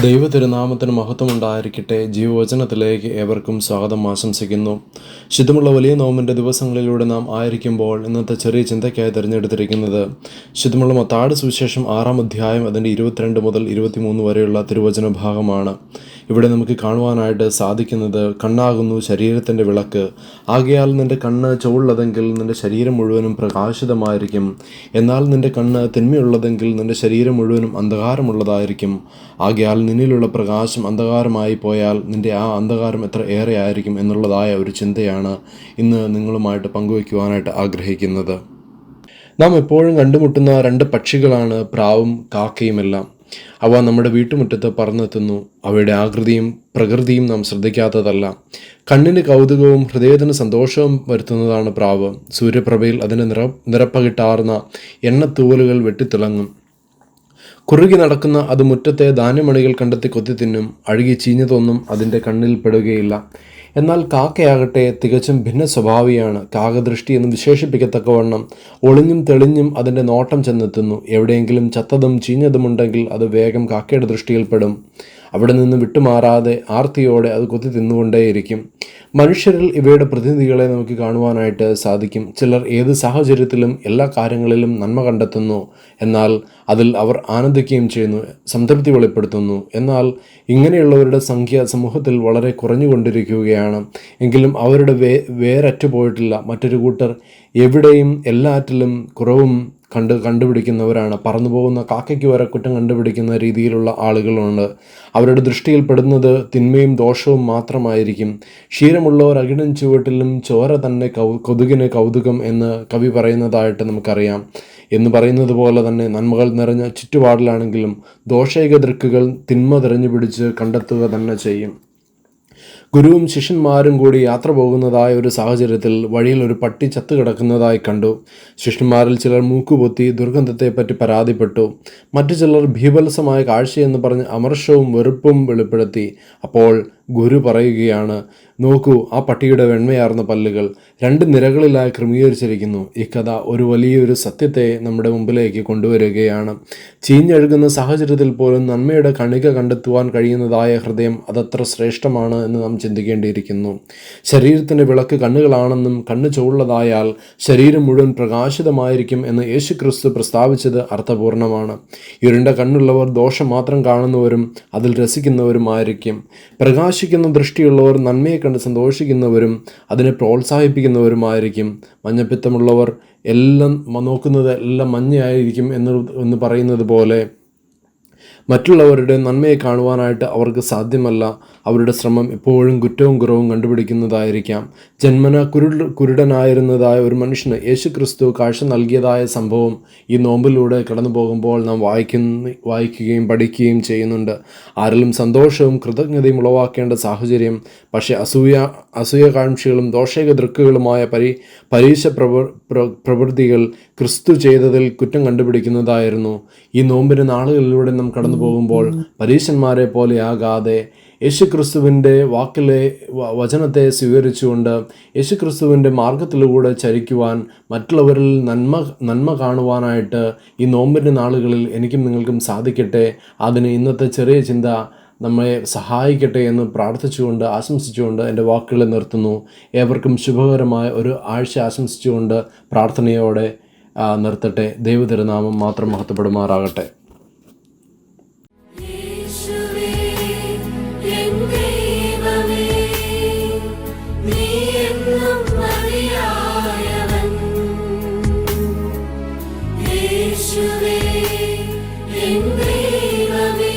ദൈവ തിരുനാമത്തിന് മഹത്വമുണ്ടായിരിക്കട്ടെ. ജീവവചനത്തിലേക്ക് ഏവർക്കും സ്വാഗതം ആശംസിക്കുന്നു. ശുദ്ധമുള്ള വലിയ നോമ്പിൻ്റെ ദിവസങ്ങളിലൂടെ നാം ആയിരിക്കുമ്പോൾ ഇന്നത്തെ ചെറിയ ചിന്തയ്ക്കായി തിരഞ്ഞെടുത്തിരിക്കുന്നത് ശുദ്ധമുള്ള മത്തായി സുവിശേഷം 6-ാം അധ്യായം അതിൻ്റെ 22 മുതൽ 23 വരെയുള്ള തിരുവചന ഭാഗമാണ്. ഇവിടെ നമുക്ക് കാണുവാനായിട്ട് സാധിക്കുന്നത്, കണ്ണാകുന്നു ശരീരത്തിൻ്റെ വിളക്ക്, ആകയാൽ നിൻ്റെ കണ്ണ് ചുവള്ളതെങ്കിൽ നിൻ്റെ ശരീരം മുഴുവനും പ്രകാശിതമായിരിക്കും. എന്നാൽ നിൻ്റെ കണ്ണ് തിന്മയുള്ളതെങ്കിൽ നിൻ്റെ ശരീരം മുഴുവനും അന്ധകാരമുള്ളതായിരിക്കും. ആകയാൽ നിന്നിലുള്ള പ്രകാശം അന്ധകാരമായി പോയാൽ നിൻ്റെ ആ അന്ധകാരം എത്ര ഏറെ ആയിരിക്കും എന്നുള്ളതായ ഒരു ചിന്തയാണ് ഇന്ന് നിങ്ങളുമായിട്ട് പങ്കുവയ്ക്കുവാനായിട്ട് ആഗ്രഹിക്കുന്നത്. നാം എപ്പോഴും കണ്ടുമുട്ടുന്ന 2 പക്ഷികളാണ് പ്രാവും കാക്കയുമെല്ലാം. അവ നമ്മുടെ വീട്ടുമുറ്റത്ത് പറന്നെത്തുന്നു. അവയുടെ ആകൃതിയും പ്രകൃതിയും നാം ശ്രദ്ധിക്കാത്തതല്ല. കണ്ണിന് കൗതുകവും ഹൃദയത്തിന് സന്തോഷവും വരുത്തുന്നതാണ് പ്രാവ്. സൂര്യപ്രഭയിൽ അതിൻ്റെ നിറപ്പകിട്ടാർന്ന എണ്ണത്തൂവലുകൾ വെട്ടിത്തിളങ്ങും. കുറുകി നടക്കുന്ന അത് മുറ്റത്തെ ധാന്യമണികൾ കണ്ടെത്തി കൊത്തി തിന്നും. അഴുകി ചീഞ്ഞതൊന്നും അതിൻ്റെ കണ്ണിൽ പെടുകയില്ല. എന്നാൽ കാക്കയാകട്ടെ തികച്ചും ഭിന്ന സ്വഭാവിയാണ്. കാകദൃഷ്ടി എന്ന് വിശേഷിപ്പിക്കത്തക്കവണ്ണം ഒളിഞ്ഞും തെളിഞ്ഞും അതിൻ്റെ നോട്ടം ചെന്നെത്തുന്നു. എവിടെയെങ്കിലും ചത്തതും ചീഞ്ഞതുമുണ്ടെങ്കിൽ അത് വേഗം കാക്കയുടെ ദൃഷ്ടിയിൽപ്പെടും. അവിടെ നിന്ന് വിട്ടുമാറാതെ ആർത്തിയോടെ അത് കൊത്തി തിന്നുകൊണ്ടേയിരിക്കും. മനുഷ്യരിൽ ഇവയുടെ പ്രതിനിധികളെ നമുക്ക് കാണുവാനായിട്ട് സാധിക്കും. ചിലർ ഏത് സാഹചര്യത്തിലും എല്ലാ കാര്യങ്ങളിലും നന്മ കണ്ടെത്തുന്നു. എന്നാൽ അതിൽ അവർ ആനന്ദിക്കുകയും ചെയ്യുന്നു, സംതൃപ്തി വെളിപ്പെടുത്തുന്നു. എന്നാൽ ഇങ്ങനെയുള്ളവരുടെ സംഖ്യ സമൂഹത്തിൽ വളരെ കുറഞ്ഞുകൊണ്ടിരിക്കുകയാണ്. എങ്കിലും അവരുടെ വേരറ്റുപോയിട്ടില്ല. മറ്റൊരു കൂട്ടർ എവിടെയും എല്ലാറ്റിലും കുറവും കണ്ടുപിടിക്കുന്നവരാണ്. പറന്നു പോകുന്ന കാക്കയ്ക്ക് വരെ കുറ്റം കണ്ടുപിടിക്കുന്ന രീതിയിലുള്ള ആളുകളുണ്ട്. അവരുടെ ദൃഷ്ടിയിൽപ്പെടുന്നത് തിന്മയും ദോഷവും മാത്രമായിരിക്കും. ക്ഷീരമുള്ളവർ അകിടം ചുവട്ടിലും ചോര തന്നെ കൊതുകിന് കൗതുകം എന്ന് കവി പറയുന്നതായിട്ട് നമുക്കറിയാം. എന്ന് പറയുന്നത് പോലെ തന്നെ നന്മകൾ നിറഞ്ഞ ചുറ്റുപാടിലാണെങ്കിലും ദോഷൈക ദൃക്കുകൾ തിന്മ തിരഞ്ഞു പിടിച്ച് കണ്ടെത്തുക തന്നെ ചെയ്യും. ഗുരുവും ശിഷ്യന്മാരും കൂടി യാത്ര പോകുന്നതായ ഒരു സാഹചര്യത്തിൽ വഴിയിൽ ഒരു പട്ടി ചത്തു കിടക്കുന്നതായി കണ്ടു. ശിഷ്യന്മാരിൽ ചിലർ മൂക്കുപൊത്തി ദുർഗന്ധത്തെപ്പറ്റി പരാതിപ്പെട്ടു. മറ്റു ചിലർ ഭീഭത്സമായ കാഴ്ചയെന്ന് പറഞ്ഞ് അമർഷവും വെറുപ്പും വെളിപ്പെടുത്തി. അപ്പോൾ ഗുരു പറയുകയാണ്, നോക്കൂ, ആ പട്ടിയുടെ വെണ്മയാർന്ന പല്ലുകൾ 2 നിരകളിലായി ക്രമീകരിച്ചിരിക്കുന്നു. ഈ കഥ ഒരു വലിയൊരു സത്യത്തെ നമ്മുടെ മുമ്പിലേക്ക് കൊണ്ടുവരികയാണ്. ചീഞ്ഞഴുകുന്ന സാഹചര്യത്തിൽ പോലും നന്മയുടെ കണിക കണ്ടെത്തുവാൻ കഴിയുന്നതായ ഹൃദയം അതത്ര ശ്രേഷ്ഠമാണ് എന്ന് നാം ചിന്തിക്കേണ്ടിയിരിക്കുന്നു. ശരീരത്തിൻ്റെ വിളക്ക് കണ്ണുകളാണെന്നും കണ്ണ് ചുവള്ളതായാൽ ശരീരം മുഴുവൻ പ്രകാശിതമായിരിക്കും എന്ന് യേശുക്രിസ്തു പ്രസ്താവിച്ചത് അർത്ഥപൂർണമാണ്. ഇരുണ്ട കണ്ണുള്ളവർ ദോഷം മാത്രം കാണുന്നവരും അതിൽ രസിക്കുന്നവരുമായിരിക്കും. പ്രകാശിക്കുന്ന ദൃഷ്ടിയുള്ളവർ നന്മയെ കണ്ട് സന്തോഷിക്കുന്നവരും അതിനെ പ്രോത്സാഹിപ്പിക്കുന്നവരുമായിരിക്കും. മഞ്ഞപ്പിത്തമുള്ളവർ എല്ലാം നോക്കുന്നത് എല്ലാം മഞ്ഞയായിരിക്കും എന്ന് പറയുന്നത് പോലെ മറ്റുള്ളവരുടെ നന്മയെ കാണുവാനായിട്ട് അവർക്ക് സാധ്യമല്ല. അവരുടെ ശ്രമം എപ്പോഴും കുറ്റവും കുറവും കണ്ടുപിടിക്കുന്നതായിരിക്കാം. ജന്മന കുരുടനായിരുന്നതായ ഒരു മനുഷ്യന് യേശുക്രിസ്തു കാഴ്ച നൽകിയതായ സംഭവം ഈ നോമ്പിലൂടെ കടന്നു പോകുമ്പോൾ നാം വായിക്കുകയും പഠിക്കുകയും ചെയ്യുന്നുണ്ട്. ആരിലും സന്തോഷവും കൃതജ്ഞതയും ഉളവാക്കേണ്ട സാഹചര്യം, പക്ഷേ അസൂയകാംക്ഷികളും ദോഷൈക ദൃക്കുകളുമായ പരീശ പ്രവൃത്തികൾ ക്രിസ്തു ചെയ്തതിൽ കുറ്റം കണ്ടുപിടിക്കുന്നതായിരുന്നു. ഈ നോമ്പിൻ്റെ നാളുകളിലൂടെ നാം കടന്നു പോകുമ്പോൾ പരീശന്മാരെ പോലെയാകാതെ യേശുക്രിസ്തുവിൻ്റെ വചനത്തെ സ്വീകരിച്ചുകൊണ്ട് യേശുക്രിസ്തുവിൻ്റെ മാർഗത്തിലൂടെ ചരിക്കുവാൻ, മറ്റുള്ളവരിൽ നന്മ കാണുവാനായിട്ട് ഈ നോമ്പിൻ്റെ നാളുകളിൽ എനിക്കും നിങ്ങൾക്കും സാധിക്കട്ടെ. അതിന് ഇന്നത്തെ ചെറിയ ചിന്ത നമ്മെ സഹായിക്കട്ടെ എന്ന് പ്രാർത്ഥിച്ചുകൊണ്ട് ആശംസിച്ചുകൊണ്ട് എൻ്റെ വാക്കുകളെ നിർത്തുന്നു. ഏവർക്കും ശുഭകരമായ ഒരു ആഴ്ച ആശംസിച്ചുകൊണ്ട് പ്രാർത്ഥനയോടെ നിർത്തട്ടെ. ദൈവ തിരുനാമം മാത്രം മഹത്വപ്പെടുമാറാകട്ടെ. യേശുവേ, എൻ ദൈവമേ.